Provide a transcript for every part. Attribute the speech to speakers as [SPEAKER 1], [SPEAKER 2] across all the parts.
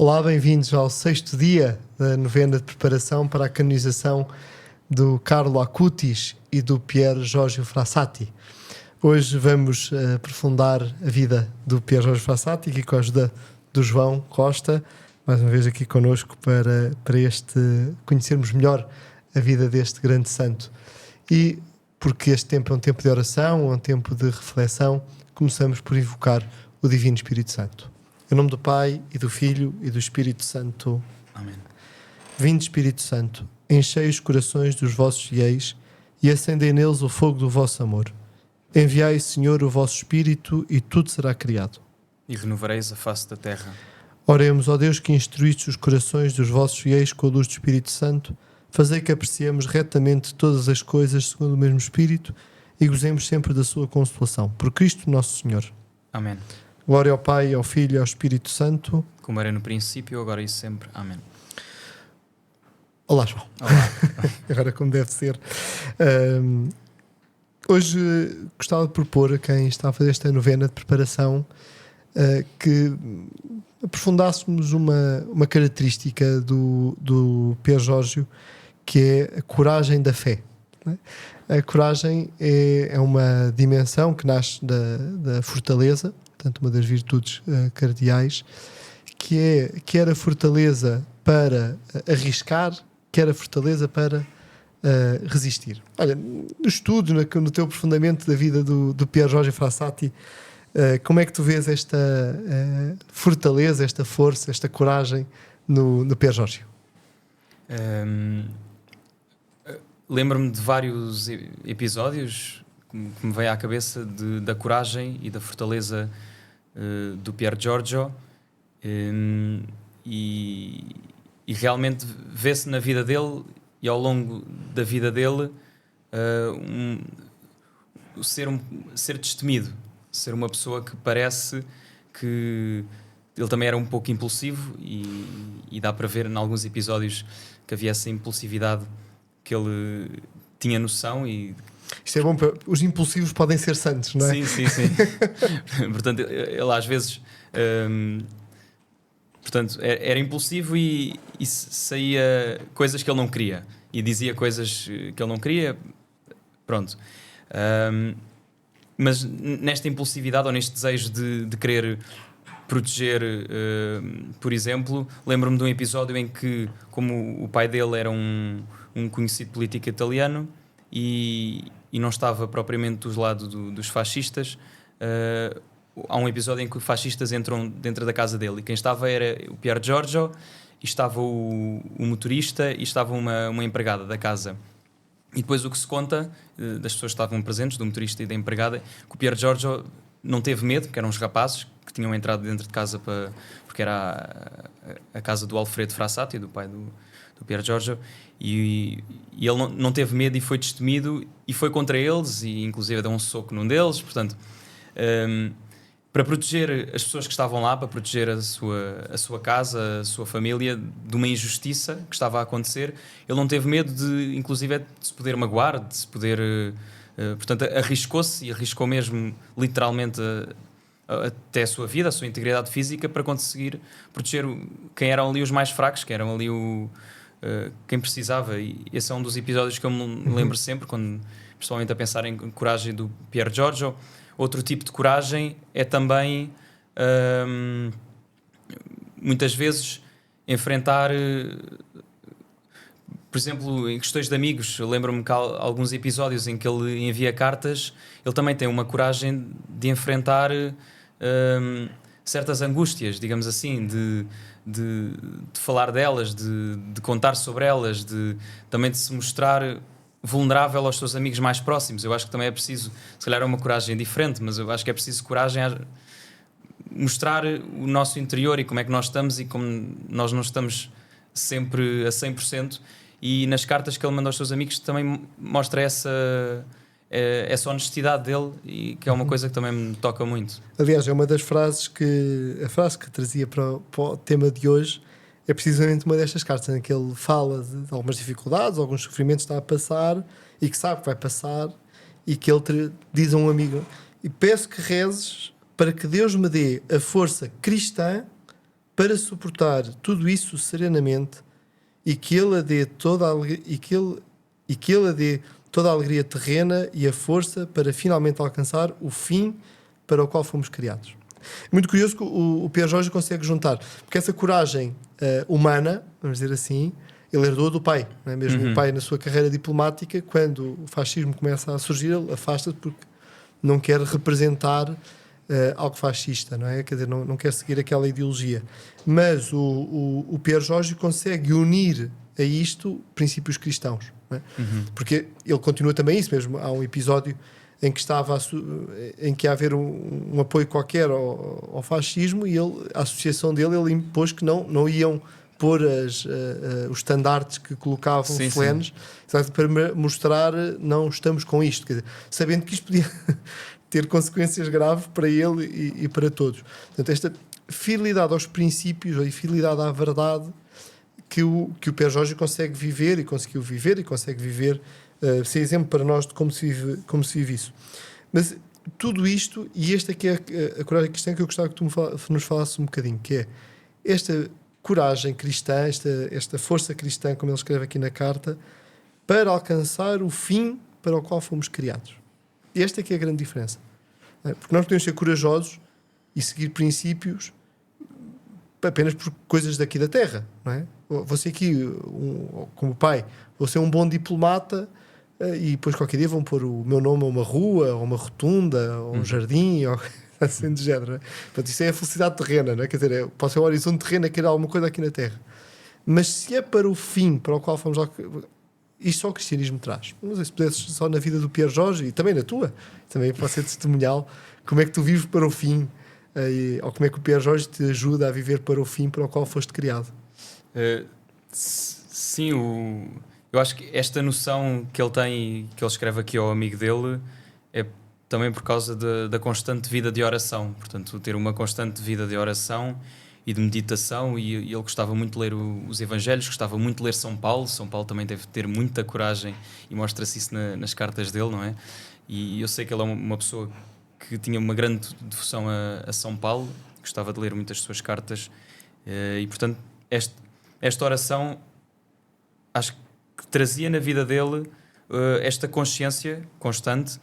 [SPEAKER 1] Olá, bem-vindos ao 6º dia da novena de preparação para a canonização do Carlo Acutis e do Pier Giorgio Frassati. Hoje vamos aprofundar a vida do Pier Giorgio Frassati, aqui com a ajuda do João Costa, mais uma vez aqui connosco para conhecermos melhor a vida deste grande santo. E porque este tempo é um tempo de oração, é um tempo de reflexão, começamos por invocar o Divino Espírito Santo. Em nome do Pai, e do Filho, e do Espírito Santo.
[SPEAKER 2] Amém.
[SPEAKER 1] Vinde, Espírito Santo, enchei os corações dos vossos fiéis e acendei neles o fogo do vosso amor. Enviai, Senhor, o vosso Espírito e tudo será criado.
[SPEAKER 2] E renovareis a face da terra.
[SPEAKER 1] Oremos, ó Deus, que instruíste os corações dos vossos fiéis com a luz do Espírito Santo, fazei que apreciemos retamente todas as coisas segundo o mesmo Espírito e gozemos sempre da sua consolação. Por Cristo nosso Senhor.
[SPEAKER 2] Amém.
[SPEAKER 1] Glória ao Pai, ao Filho e ao Espírito Santo.
[SPEAKER 2] Como era no princípio, agora e sempre. Amém.
[SPEAKER 1] Olá, João.
[SPEAKER 2] Olá.
[SPEAKER 1] Agora como deve ser. Hoje gostava de propor a quem está a fazer esta novena de preparação que aprofundássemos uma característica do Pier Giorgio, que é a coragem da fé. A coragem é uma dimensão que nasce da fortaleza, portanto uma das virtudes cardeais, que é quer a fortaleza para arriscar, quer a fortaleza para resistir. Olha, no estudo, no teu aprofundamento da vida do Pier Giorgio Frassati, como é que tu vês esta fortaleza, esta força, esta coragem no Pier Giorgio?
[SPEAKER 2] Lembro-me de vários episódios que me veio à cabeça da coragem e da fortaleza do Pier Giorgio, e realmente vê-se na vida dele e ao longo da vida dele ser destemido, ser uma pessoa que parece que ele também era um pouco impulsivo e dá para ver em alguns episódios que havia essa impulsividade que ele tinha noção. E
[SPEAKER 1] isto é bom, os impulsivos podem ser santos, não é?
[SPEAKER 2] Sim. Portanto, ele às vezes era impulsivo e saía coisas que ele não queria e dizia coisas que ele não queria. Pronto. Mas nesta impulsividade ou neste desejo de querer proteger, por exemplo, lembro-me de um episódio em que, como o pai dele era um conhecido político italiano e não estava propriamente dos lados dos fascistas, há um episódio em que os fascistas entram dentro da casa dele e quem estava era o Pier Giorgio, e estava o motorista e estava uma empregada da casa. E depois o que se conta das pessoas que estavam presentes, do motorista e da empregada, que o Pier Giorgio não teve medo, que eram os rapazes que tinham entrado dentro de casa porque era a casa do Alfredo Frassati, do pai do Pier Giorgio, e ele não teve medo e foi destemido e foi contra eles e inclusive deu um soco num deles. Portanto, para proteger as pessoas que estavam lá, para proteger a sua casa, a sua família de uma injustiça que estava a acontecer, ele não teve medo inclusive de se poder magoar, de se poder... portanto, arriscou-se e arriscou mesmo literalmente até a sua vida, a sua integridade física, para conseguir proteger quem eram ali os mais fracos, que eram ali quem precisava. E esse é um dos episódios que eu me lembro sempre, quando, principalmente a pensar em coragem do Pier Giorgio. Outro tipo de coragem é também muitas vezes enfrentar, por exemplo, em questões de amigos. Eu lembro-me que há alguns episódios em que ele envia cartas, ele também tem uma coragem de enfrentar certas angústias, digamos assim, de falar delas, de contar sobre elas, também de se mostrar vulnerável aos seus amigos mais próximos. Eu acho que também é preciso, se calhar é uma coragem diferente, mas eu acho que é preciso coragem a mostrar o nosso interior e como é que nós estamos e como nós não estamos sempre a 100%. E nas cartas que ele manda aos seus amigos também mostra essa honestidade dele, e que é uma coisa que também me toca muito.
[SPEAKER 1] Aliás, é uma das frases a frase que trazia para o tema de hoje é precisamente uma destas cartas, em que ele fala de algumas dificuldades, alguns sofrimentos que está a passar e que sabe que vai passar, e que ele diz a um amigo: e peço que rezes para que Deus me dê a força cristã para suportar tudo isso serenamente e que ele a dê toda a alegria, e que ele a dê toda a alegria terrena e a força para finalmente alcançar o fim para o qual fomos criados. É muito curioso que o Pierre Jorge consegue juntar, porque essa coragem humana, vamos dizer assim, ele herdou do pai, não é? Mesmo o pai na sua carreira diplomática, quando o fascismo começa a surgir, ele afasta-se porque não quer representar algo fascista, não é? Quer dizer, não quer seguir aquela ideologia. Mas o Pierre Jorge consegue unir a isto princípios cristãos, não é? Porque ele continua também isso mesmo. Há um episódio em que em que ia haver um apoio qualquer ao fascismo e a associação dele, ele impôs que não iam pôr os estandartes que colocavam solenes, para mostrar não estamos com isto, quer dizer, sabendo que isto podia ter consequências graves para ele e para todos. Portanto, esta fidelidade aos princípios e fidelidade à verdade que o Pierre Jorge consegue viver e conseguiu viver e consegue viver, ser exemplo para nós de como se vive isso. Mas tudo isto, e esta aqui é a coragem cristã que eu gostava que tu nos falasses um bocadinho, que é esta coragem cristã, esta força cristã, como ele escreve aqui na carta, para alcançar o fim para o qual fomos criados. E esta é que é a grande diferença. Porque nós podemos ser corajosos e seguir princípios apenas por coisas daqui da terra, não é? Vou ser aqui, como pai, vou ser um bom diplomata e depois qualquer dia vão pôr o meu nome a uma rua, ou uma rotunda, ou um jardim, ou assim de género. Não é? Portanto, isso é a felicidade terrena, não é? Quer dizer, pode ser o horizonte terreno a querer alguma coisa aqui na terra. Mas se é para o fim para o qual fomos lá, isto só o cristianismo traz. Não sei se pudesses só na vida do Pierre Jorge e também na tua, também pode ser testemunhal, como é que tu vives para o fim, ou como é que o Pierre Jorge te ajuda a viver para o fim para o qual foste criado.
[SPEAKER 2] Sim, eu acho que esta noção que ele tem, que ele escreve aqui ao amigo dele, é também por causa da constante vida de oração. Portanto, ter uma constante vida de oração e de meditação, e ele gostava muito de ler os Evangelhos, gostava muito de ler São Paulo. São Paulo também deve ter muita coragem e mostra-se isso nas cartas dele, não é? E eu sei que ele é uma pessoa que tinha uma grande devoção a São Paulo, gostava de ler muitas suas cartas, e portanto esta oração acho que trazia na vida dele esta consciência constante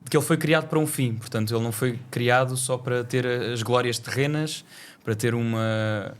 [SPEAKER 2] de que ele foi criado para um fim. Portanto, ele não foi criado só para ter as glórias terrenas, para ter uma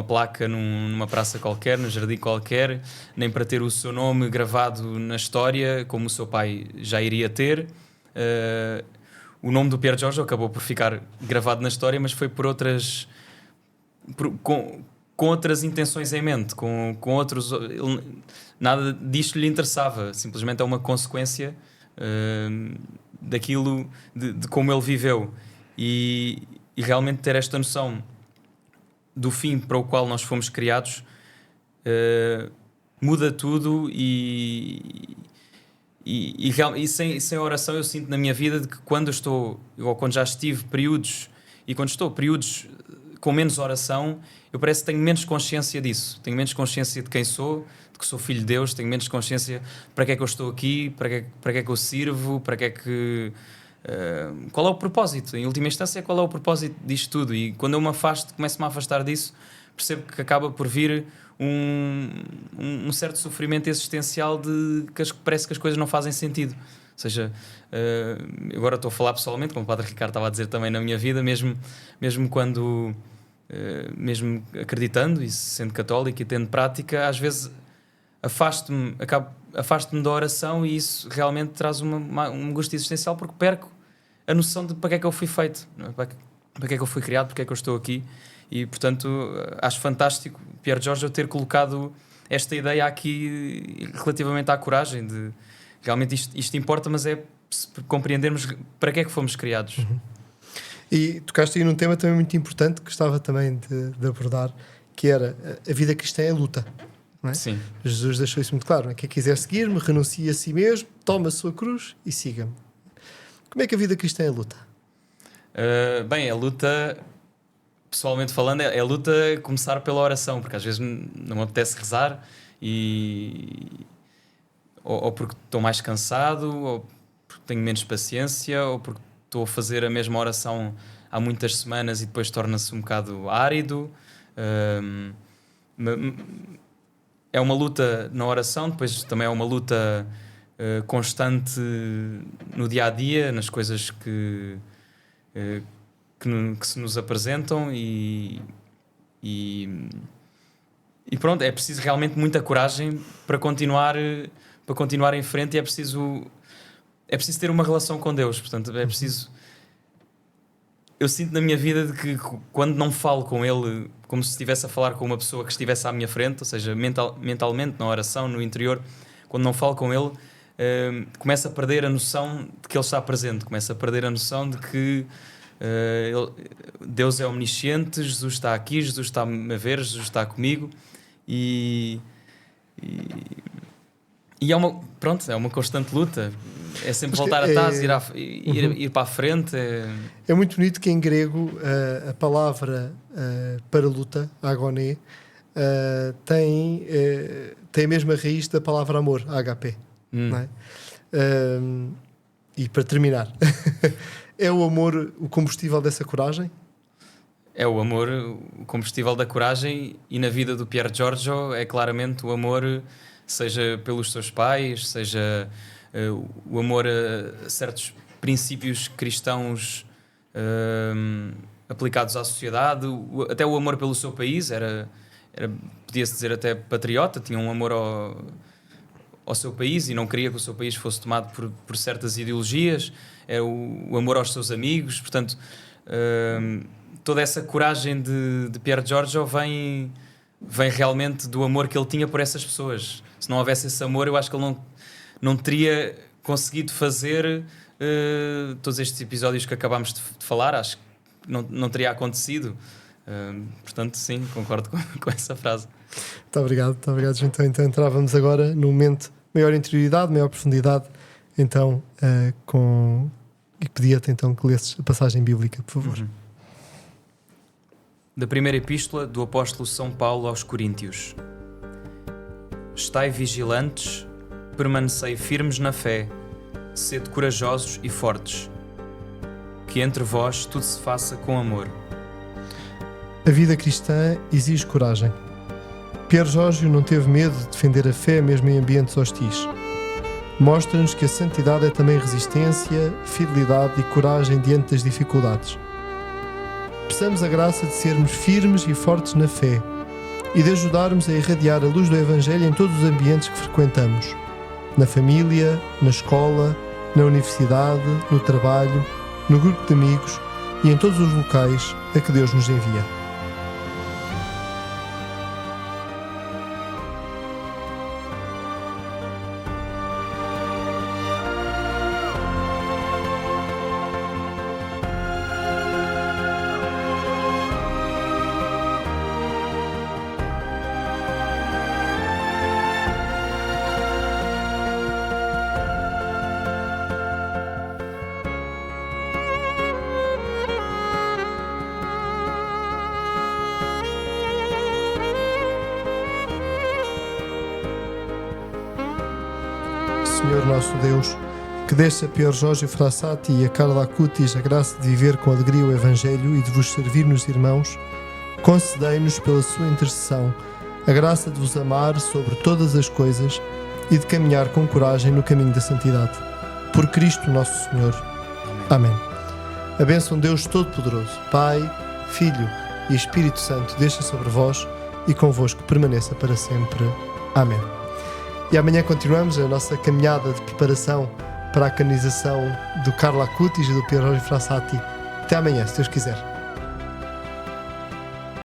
[SPEAKER 2] placa numa praça qualquer, num jardim qualquer, nem para ter o seu nome gravado na história, como o seu pai já iria ter. O nome do Pierre Jorge acabou por ficar gravado na história, mas foi por outras... com outras intenções em mente, com outros... nada disto lhe interessava, simplesmente é uma consequência daquilo, de como ele viveu. E realmente ter esta noção do fim para o qual nós fomos criados muda tudo. E sem oração eu sinto na minha vida de que quando eu estou, ou quando já estive períodos, e quando estou períodos com menos oração, eu parece que tenho menos consciência disso, tenho menos consciência de quem sou, de que sou filho de Deus, tenho menos consciência para que é que eu estou aqui, para que é que eu sirvo, para que é que... qual é o propósito? Em última instância, qual é o propósito disto tudo? E quando eu me afasto, começo-me a afastar disso, percebo que acaba por vir um certo sofrimento existencial de que parece que as coisas não fazem sentido. Ou seja, agora estou a falar pessoalmente, como o Padre Ricardo estava a dizer também na minha vida, mesmo quando... mesmo acreditando e sendo católico e tendo prática, às vezes afasto-me da oração, e isso realmente traz uma angústia existencial, porque perco a noção de para que é que eu fui feito, não é? Para que é que eu fui criado, porque é que eu estou aqui. E portanto acho fantástico, Pierre Jorge, eu ter colocado esta ideia aqui relativamente à coragem de realmente isto importa, mas é compreendermos para que é que fomos criados.
[SPEAKER 1] E tocaste aí num tema também muito importante que gostava também de abordar, que era a vida cristã é luta, não é?
[SPEAKER 2] Sim.
[SPEAKER 1] Jesus deixou isso muito claro, não é? Quem quiser seguir-me, renuncie a si mesmo, toma a sua cruz e siga-me. Como é que a vida cristã é luta?
[SPEAKER 2] Bem, a luta, pessoalmente falando, é a luta começar pela oração, porque às vezes não me apetece rezar, ou porque estou mais cansado, ou porque tenho menos paciência, ou porque estou a fazer a mesma oração há muitas semanas e depois torna-se um bocado árido. É uma luta na oração, depois também é uma luta constante no dia a dia, nas coisas que se nos apresentam, e pronto, é preciso realmente muita coragem para continuar em frente, e é preciso ter uma relação com Deus. Portanto, é preciso. Eu sinto na minha vida de que quando não falo com Ele como se estivesse a falar com uma pessoa que estivesse à minha frente, ou seja, mentalmente, na oração, no interior, quando não falo com Ele, começo a perder a noção de que Ele está presente, começo a perder a noção de que Deus é omnisciente, Jesus está aqui, Jesus está-me a ver, Jesus está comigo, e é uma constante luta. É sempre voltar atrás, ir para a frente.
[SPEAKER 1] É muito bonito que em grego a palavra para luta, agoné, tem a mesma raiz da palavra amor, HP. Não é? E para terminar, é o amor o combustível dessa coragem?
[SPEAKER 2] É o amor o combustível da coragem, e na vida do Pier Giorgio é claramente o amor, seja pelos seus pais, seja o amor a certos princípios cristãos aplicados à sociedade, até o amor pelo seu país, podia-se dizer até patriota, tinha um amor ao seu país e não queria que o seu país fosse tomado por certas ideologias, é o amor aos seus amigos. Portanto, toda essa coragem de Pier Giorgio vem realmente do amor que ele tinha por essas pessoas. Se não houvesse esse amor, eu acho que ele não teria conseguido fazer todos estes episódios que acabámos de falar. Acho que não teria acontecido. Portanto, sim, concordo com essa frase.
[SPEAKER 1] Muito obrigado, Então entrávamos agora num momento de maior interioridade, maior profundidade, então, e pedia-te então que lesses a passagem bíblica, por favor.
[SPEAKER 2] Da primeira epístola do apóstolo São Paulo aos Coríntios. Estai vigilantes, permanecei firmes na fé, sede corajosos e fortes. Que entre vós tudo se faça com amor.
[SPEAKER 1] A vida cristã exige coragem. Pier Giorgio não teve medo de defender a fé mesmo em ambientes hostis. Mostra-nos que a santidade é também resistência, fidelidade e coragem diante das dificuldades. Peçamos a graça de sermos firmes e fortes na fé e de ajudarmos a irradiar a luz do Evangelho em todos os ambientes que frequentamos. Na família, na escola, na universidade, no trabalho, no grupo de amigos e em todos os locais a que Deus nos envia. Senhor nosso Deus, que deste a Pier Giorgio Frassati e a Carla Acutis a graça de viver com alegria o Evangelho e de vos servir nos irmãos, concedei-nos pela sua intercessão a graça de vos amar sobre todas as coisas e de caminhar com coragem no caminho da santidade. Por Cristo nosso Senhor. Amém. A bênção de Deus Todo-Poderoso, Pai, Filho e Espírito Santo, desça sobre vós e convosco permaneça para sempre. Amém. E amanhã continuamos a nossa caminhada de preparação para a canonização do Carlo Acutis e do Pier Giorgio Frassati. Até amanhã, se Deus quiser.